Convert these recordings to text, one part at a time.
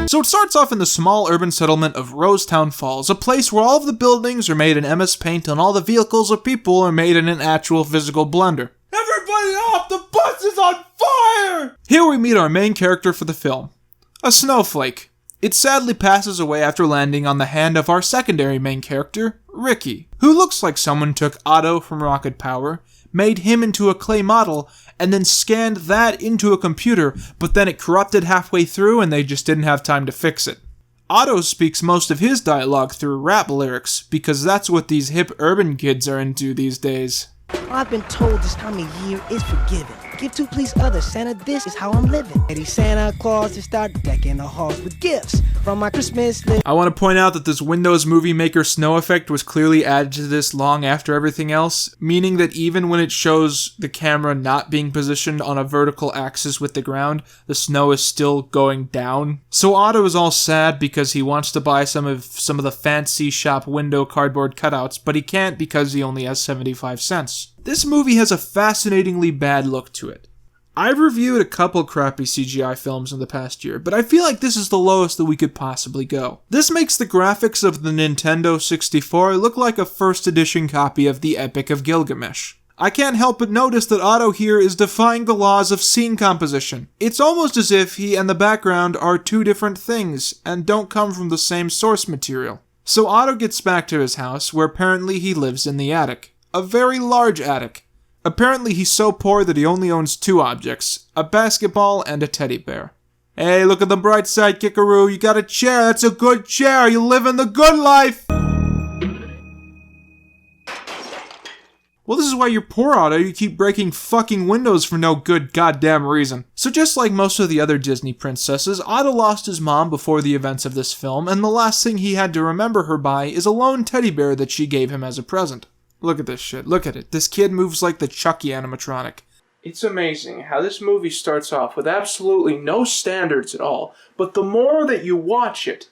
So it starts off in the small urban settlement of Rosetown Falls, a place where all of the buildings are made in MS Paint and all the vehicles or people are made in an actual physical blender. Everybody off! The bus is on fire! Here we meet our main character for the film, a snowflake. It sadly passes away after landing on the hand of our secondary main character, Ricky, who looks like someone took Otto from Rocket Power, made him into a clay model, and then scanned that into a computer, but then it corrupted halfway through and they just didn't have time to fix it. Otto speaks most of his dialogue through rap lyrics, because that's what these hip urban kids are into these days. I've been told this time of year is forgiving. Give to please others, Santa, this is how I'm living. Eddie Santa Claus to start decking the halls with gifts from my Christmas list. I want to point out that this Windows Movie Maker snow effect was clearly added to this long after everything else, meaning that even when it shows the camera not being positioned on a vertical axis with the ground, the snow is still going down. So Otto is all sad because he wants to buy some of the fancy shop window cardboard cutouts, but he can't because he only has 75 cents. This movie has a fascinatingly bad look to it. I've reviewed a couple crappy CGI films in the past year, but I feel like this is the lowest that we could possibly go. This makes the graphics of the Nintendo 64 look like a first edition copy of the Epic of Gilgamesh. I can't help but notice that Otto here is defying the laws of scene composition. It's almost as if he and the background are two different things, and don't come from the same source material. So Otto gets back to his house, where apparently he lives in the attic. A very large attic. Apparently he's so poor that he only owns two objects, a basketball and a teddy bear. Hey, look at the bright side, Kickaroo, you got a chair, that's a good chair, you live in the good life! Well, this is why you're poor, Otto, you keep breaking fucking windows for no good goddamn reason. So just like most of the other Disney princesses, Otto lost his mom before the events of this film, and the last thing he had to remember her by is a lone teddy bear that she gave him as a present. Look at this shit. Look at it. This kid moves like the Chucky animatronic. It's amazing how this movie starts off with absolutely no standards at all, but the more that you watch it,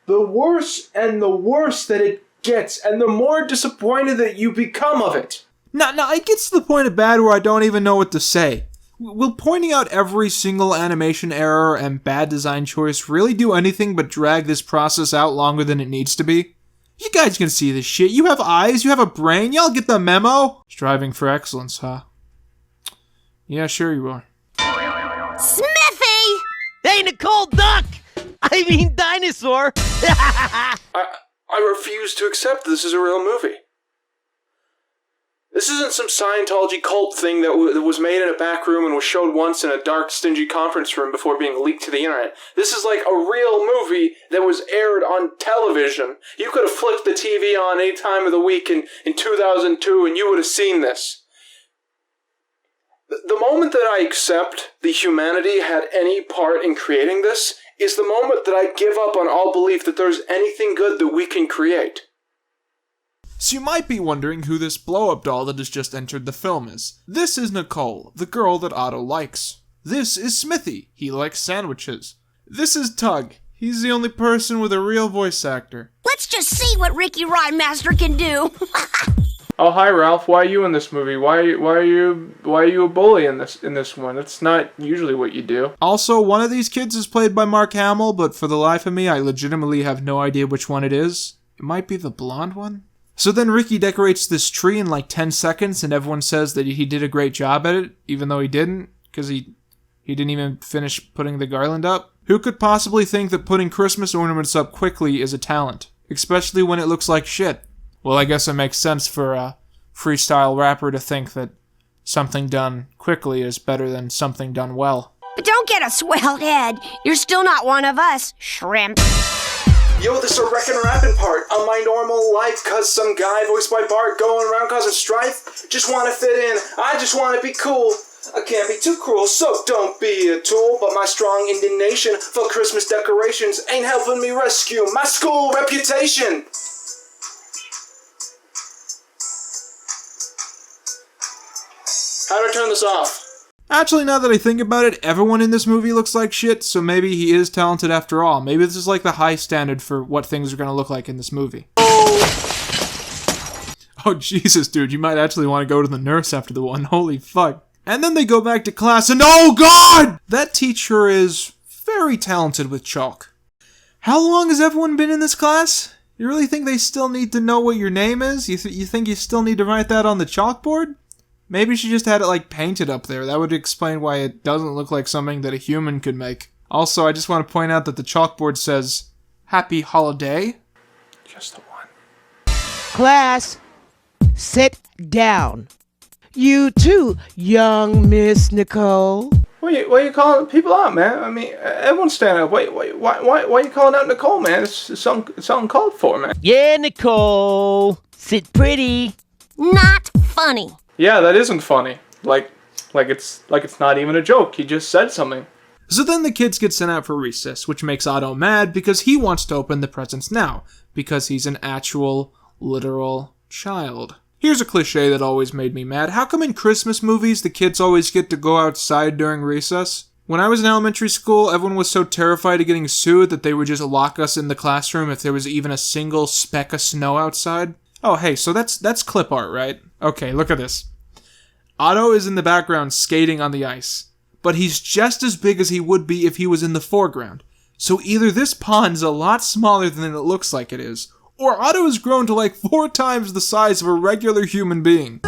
the worse and the worse that it gets, and the more disappointed that you become of it. Now, it gets to the point of bad where I don't even know what to say. Will pointing out every single animation error and bad design choice really do anything but drag this process out longer than it needs to be? You guys can see this shit. You have eyes, you have a brain, y'all get the memo? Striving for excellence, huh? Yeah, sure you are. Smithy! Hey, Nicole Duck! I mean dinosaur! I refuse to accept this as a real movie. This isn't some Scientology cult thing that was made in a back room and was showed once in a dark, stingy conference room before being leaked to the internet. This is like a real movie that was aired on television. You could have flipped the TV on any time of the week in 2002 and you would have seen this. The moment that I accept the humanity had any part in creating this is the moment that I give up on all belief that there's anything good that we can create. So you might be wondering who this blow-up doll that has just entered the film is. This is Nicole, the girl that Otto likes. This is Smithy, he likes sandwiches. This is Tug, he's the only person with a real voice actor. Let's just see what Ricky Rhinemaster can do. Oh, hi Ralph, why are you in this movie? Why are you a bully in this one? It's not usually what you do. Also, one of these kids is played by Mark Hamill, but for the life of me, I legitimately have no idea which one it is. It might be the blonde one? So then Ricky decorates this tree in like 10 seconds and everyone says that he did a great job at it, even though he didn't, because he didn't even finish putting the garland up. Who could possibly think that putting Christmas ornaments up quickly is a talent, especially when it looks like shit? Well, I guess it makes sense for a freestyle rapper to think that something done quickly is better than something done well. But don't get a swelled head. You're still not one of us, shrimp. Yo, this a wreckin' rapping part of my normal life, cause some guy voiced by Bart going around causing strife. Just wanna fit in, I just wanna be cool. I can't be too cruel, so don't be a tool. But my strong indignation for Christmas decorations ain't helping me rescue my school reputation. How do I turn this off? Actually, now that I think about it, everyone in this movie looks like shit, so maybe he is talented after all. Maybe this is like the high standard for what things are gonna look like in this movie. Oh, Jesus, dude, you might actually want to go to the nurse after the one. Holy fuck. And then they go back to class and oh god! That teacher is very talented with chalk. How long has everyone been in this class? You really think they still need to know what your name is? You think you still need to write that on the chalkboard? Maybe she just had it painted up there. That would explain why it doesn't look like something that a human could make. Also, I just want to point out that the chalkboard says, Happy Holiday. Just the one. Class, sit down. You too, young Miss Nicole. Why are you calling people out, man? I mean, everyone's standing up. Why are you calling out Nicole, man? It's uncalled for, man. Yeah, Nicole. Sit pretty. Not funny. Yeah, that isn't funny. Like it's not even a joke. He just said something. So then the kids get sent out for recess, which makes Otto mad because he wants to open the presents now, because he's an actual, literal child. Here's a cliche that always made me mad. How come in Christmas movies the kids always get to go outside during recess? When I was in elementary school, everyone was so terrified of getting sued that they would just lock us in the classroom if there was even a single speck of snow outside. Oh, hey, so that's clip art, right? Okay, look at this. Otto is in the background skating on the ice, but he's just as big as he would be if he was in the foreground. So either this pond's a lot smaller than it looks like it is, or Otto has grown to 4 times the size of a regular human being.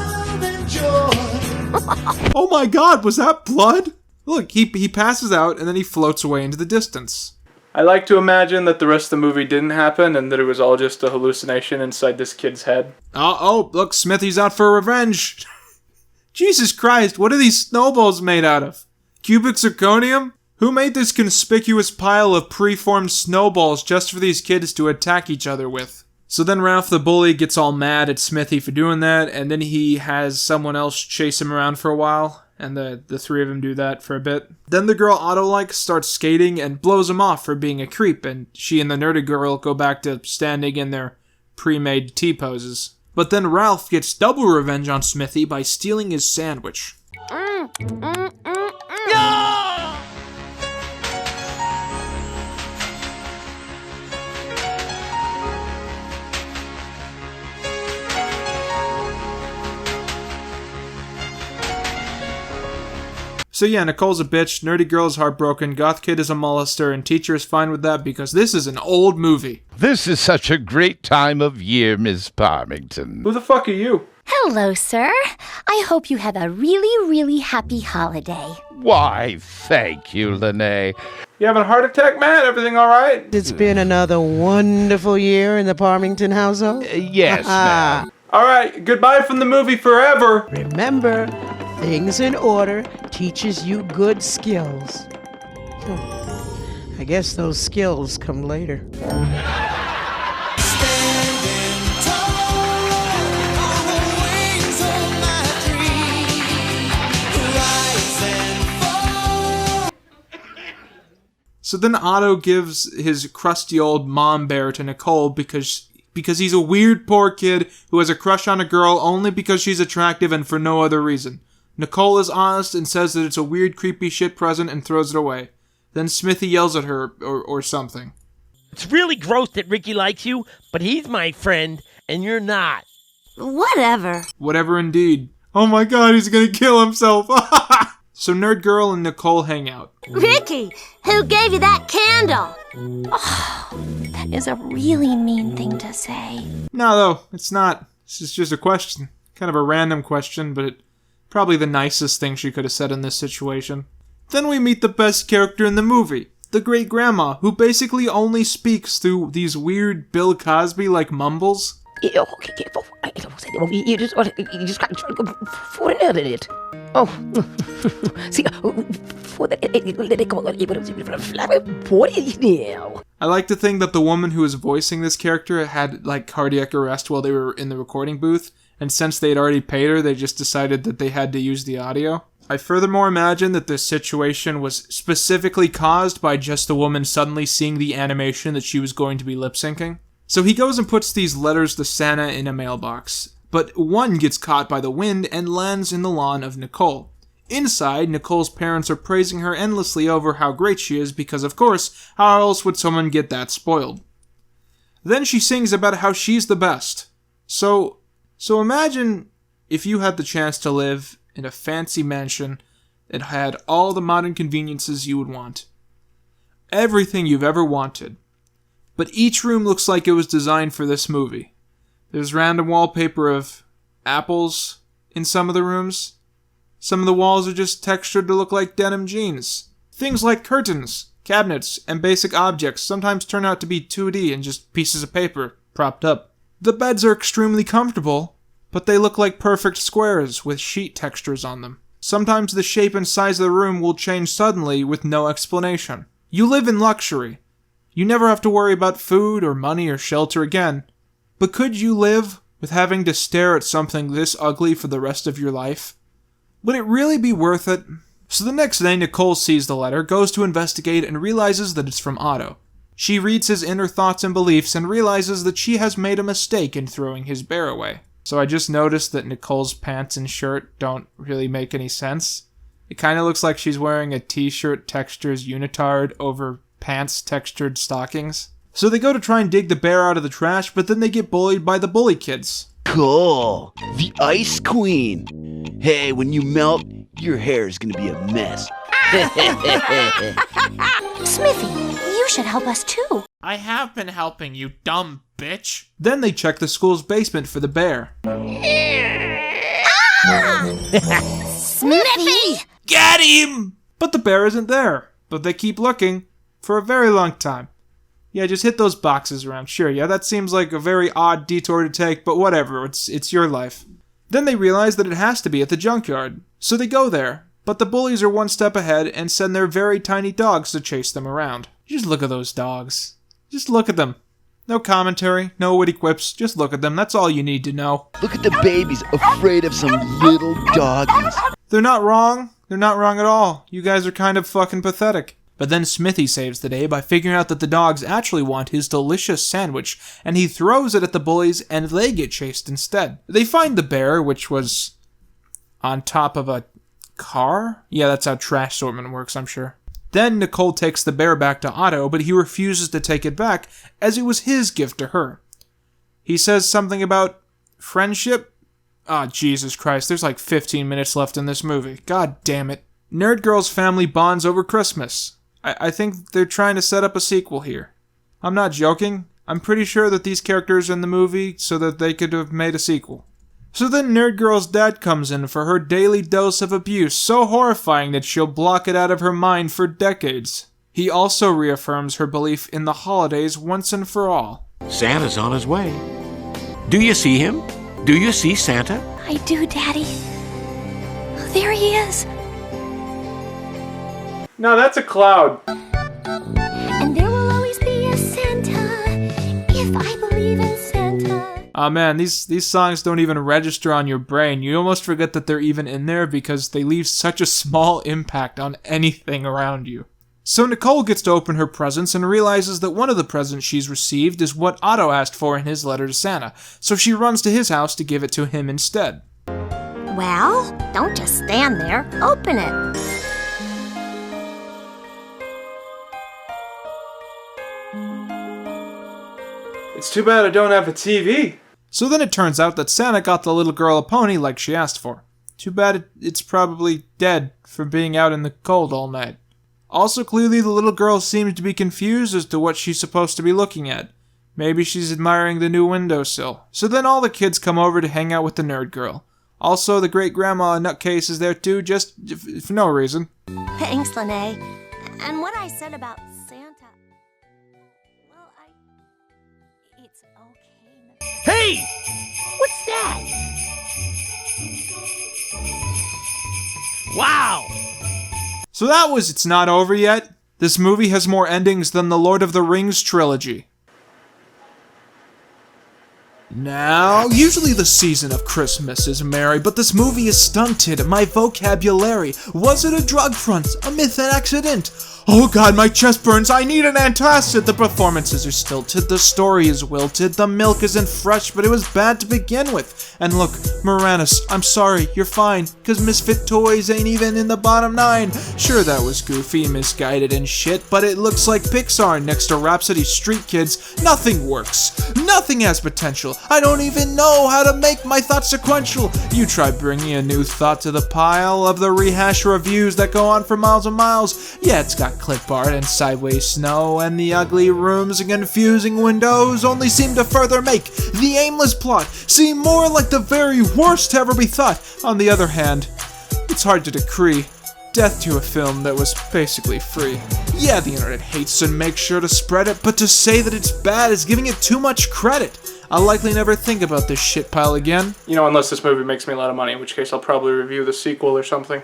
Oh my god, was that blood? Look, he passes out and then he floats away into the distance. I like to imagine that the rest of the movie didn't happen and that it was all just a hallucination inside this kid's head. Oh, look, Smithy's out for revenge. Jesus Christ, what are these snowballs made out of? Cubic zirconium? Who made this conspicuous pile of preformed snowballs just for these kids to attack each other with? So then Ralph the bully gets all mad at Smithy for doing that, and then he has someone else chase him around for a while, and the three of them do that for a bit. Then the girl Otto likes starts skating and blows him off for being a creep, and she and the nerdy girl go back to standing in their pre-made T-poses. But then Ralph gets double revenge on Smithy by stealing his sandwich. So yeah, Nicole's a bitch, nerdy girl is heartbroken, goth kid is a molester, and teacher is fine with that because this is an old movie. This is such a great time of year, Miss Parmington. Who the fuck are you? Hello, sir. I hope you have a really, really happy holiday. Why, thank you, Lene. You having a heart attack, man? Everything alright? It's been another wonderful year in the Parmington household. Yes, ma'am. Alright, goodbye from the movie forever. Remember, things in order teaches you good skills. I guess those skills come later. So then Otto gives his crusty old mom bear to Nicole because he's a weird poor kid who has a crush on a girl only because she's attractive and for no other reason. Nicole is honest and says that it's a weird creepy shit present and throws it away. Then Smithy yells at her or something. It's really gross that Ricky likes you, but he's my friend and you're not. Whatever. Whatever indeed. Oh my god, he's gonna kill himself. So Nerd Girl and Nicole hang out. Ricky, who gave you that candle? Oh, that is a really mean thing to say. No, though, it's not. This is just a question. Kind of a random question, but probably the nicest thing she could have said in this situation. Then we meet the best character in the movie, the great grandma, who basically only speaks through these weird Bill Cosby-like mumbles. Oh. See, I like to think that the woman who was voicing this character had cardiac arrest while they were in the recording booth, and since they had already paid her, they just decided that they had to use the audio. I furthermore imagine that this situation was specifically caused by just the woman suddenly seeing the animation that she was going to be lip-syncing. So he goes and puts these letters to Santa in a mailbox, but one gets caught by the wind and lands in the lawn of Nicole. Inside, Nicole's parents are praising her endlessly over how great she is because, of course, how else would someone get that spoiled? Then she sings about how she's the best. So imagine if you had the chance to live in a fancy mansion that had all the modern conveniences you would want. Everything you've ever wanted. But each room looks like it was designed for this movie. There's random wallpaper of apples in some of the rooms. Some of the walls are just textured to look like denim jeans. Things like curtains, cabinets, and basic objects sometimes turn out to be 2D and just pieces of paper propped up. The beds are extremely comfortable, but they look like perfect squares with sheet textures on them. Sometimes the shape and size of the room will change suddenly with no explanation. You live in luxury. You never have to worry about food or money or shelter again. But could you live with having to stare at something this ugly for the rest of your life? Would it really be worth it? So the next day, Nicole sees the letter, goes to investigate, and realizes that it's from Otto. She reads his inner thoughts and beliefs and realizes that she has made a mistake in throwing his bear away. So I just noticed that Nicole's pants and shirt don't really make any sense. It kind of looks like she's wearing a t-shirt textures unitard over pants textured stockings. So they go to try and dig the bear out of the trash, but then they get bullied by the bully kids. Cool. The Ice Queen. Hey, when you melt, your hair is gonna be a mess. Smithy, you should help us too. I have been helping, you dumb bitch. Then they check the school's basement for the bear. Smithy! Get him! But the bear isn't there. But they keep looking for a very long time. Yeah, just hit those boxes around. Sure, yeah, that seems like a very odd detour to take, but whatever, it's your life. Then they realize that it has to be at the junkyard. So they go there, but the bullies are one step ahead and send their very tiny dogs to chase them around. Just look at those dogs. Just look at them. No commentary, no witty quips, just look at them, that's all you need to know. Look at the babies afraid of some little doggies. They're not wrong. They're not wrong at all. You guys are kind of fucking pathetic. But then Smithy saves the day by figuring out that the dogs actually want his delicious sandwich, and he throws it at the bullies, and they get chased instead. They find the bear, which was on top of a car? Yeah, that's how trash sortment works, I'm sure. Then Nicole takes the bear back to Otto, but he refuses to take it back, as it was his gift to her. He says something about friendship? Ah, Jesus Christ, there's like 15 minutes left in this movie. God damn it. Nerd Girl's family bonds over Christmas. I think they're trying to set up a sequel here. I'm not joking. I'm pretty sure that these characters are in the movie so that they could have made a sequel. So then Nerd Girl's dad comes in for her daily dose of abuse, so horrifying that she'll block it out of her mind for decades. He also reaffirms her belief in the holidays once and for all. Santa's on his way. Do you see him? Do you see Santa? I do, Daddy. There he is. No, that's a cloud. And there will always be a Santa if I believe in Santa. Aw man, these songs don't even register on your brain. You almost forget that they're even in there because they leave such a small impact on anything around you. So Nicole gets to open her presents and realizes that one of the presents she's received is what Otto asked for in his letter to Santa, so she runs to his house to give it to him instead. Well, don't just stand there. Open it. It's too bad I don't have a TV. So then it turns out that Santa got the little girl a pony like she asked for. Too bad it's probably dead from being out in the cold all night. Also, clearly the little girl seems to be confused as to what she's supposed to be looking at. Maybe she's admiring the new windowsill. So then all the kids come over to hang out with the nerd girl. Also, the great-grandma Nutcase is there too, just for no reason. Thanks, Lene. And what I said about Santa... Well, it's okay. Hey! What's that? Wow! So that was It's Not Over Yet. This movie has more endings than the Lord of the Rings trilogy. Now, usually the season of Christmas is merry, but this movie is stunted. My vocabulary. Was it a drug front? A myth, an accident? Oh god, my chest burns. I need an antacid. The performances are stilted. The story is wilted. The milk isn't fresh, but it was bad to begin with. And look, Moranis, I'm sorry, you're fine, cause Misfit Toys ain't even in the bottom 9. Sure, that was goofy, misguided, and shit, but it looks like Pixar next to Rapsittie Street Kids. Nothing works. Nothing has potential. I don't even know how to make my thoughts sequential. You try bringing a new thought to the pile of the rehash reviews that go on for miles and miles. Yeah, it's got clip art and sideways snow, and the ugly rooms and confusing windows only seem to further make the aimless plot seem more like the very worst to ever be thought. On the other hand, it's hard to decree death to a film that was basically free. Yeah, the internet hates and makes sure to spread it, but to say that it's bad is giving it too much credit. I'll likely never think about this shit pile again. You know, unless this movie makes me a lot of money, in which case I'll probably review the sequel or something.